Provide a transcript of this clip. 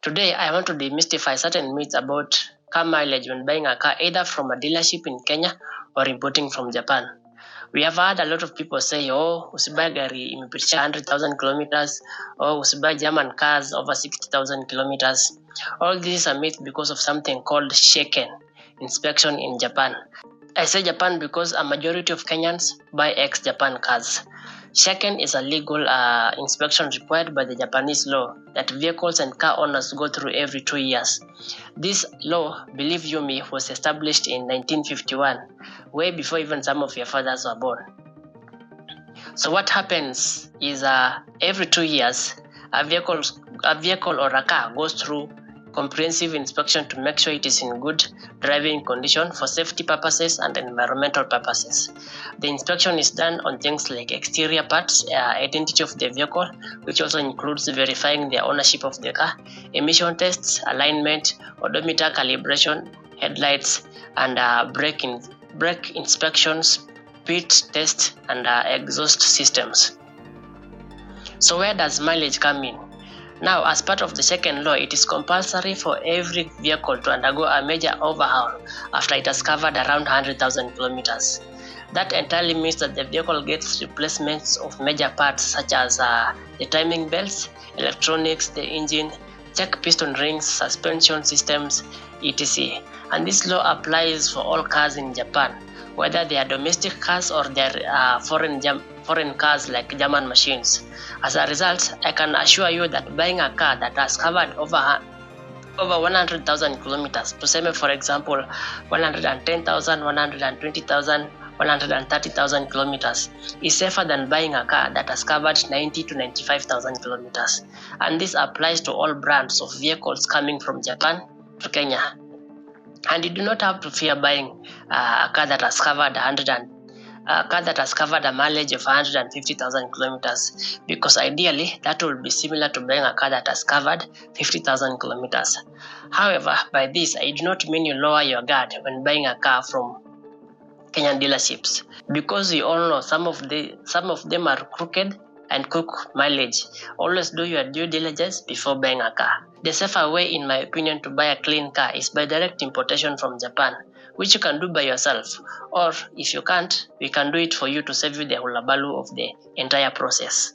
Today, I want to demystify certain myths about car mileage when buying a car either from a dealership in Kenya or importing from Japan. We have had a lot of people say, oh, usibuy gari imepitisha 100,000 kilometers, or usibuy German cars over 60,000 kilometers. All this is a myth because of something called shaken inspection in Japan. I say Japan because a majority of Kenyans buy ex-Japan cars. Shaken is a legal inspection required by the Japanese law that vehicles and car owners go through every 2 years. This law, believe you me, was established in 1951, way before even some of your fathers were born. So what happens is every 2 years, a vehicle or a car goes through comprehensive inspection to make sure it is in good driving condition for safety purposes and environmental purposes. The inspection is done on things like exterior parts, identity of the vehicle, which also includes verifying the ownership of the car, emission tests, alignment, odometer calibration, headlights, and brake inspections, speed test, and exhaust systems. So where does mileage come in? Now, as part of the second law, it is compulsory for every vehicle to undergo a major overhaul after it has covered around 100,000 kilometers. That entirely means that the vehicle gets replacements of major parts such as the timing belts, electronics, the engine, check piston rings, suspension systems, etc. And this law applies for all cars in Japan, whether they are domestic cars or they are foreign cars like German machines. As a result, I can assure you that buying a car that has covered over 100,000 kilometers, to say for example 110,000, 120,000, 130,000 kilometers, is safer than buying a car that has covered 90 to 95,000 kilometers. And this applies to all brands of vehicles coming from Japan to Kenya. And you do not have to fear buying a car that has covered a mileage of 150,000 kilometers, because ideally that will be similar to buying a car that has covered 50,000 kilometers. However, by this I do not mean you lower your guard when buying a car from Kenyan dealerships, because we all know some of them are crooked and cook mileage. Always do your due diligence before buying a car. The safer way, in my opinion, to buy a clean car is by direct importation from Japan, which you can do by yourself, or if you can't, we can do it for you to save you the hulabalu of the entire process.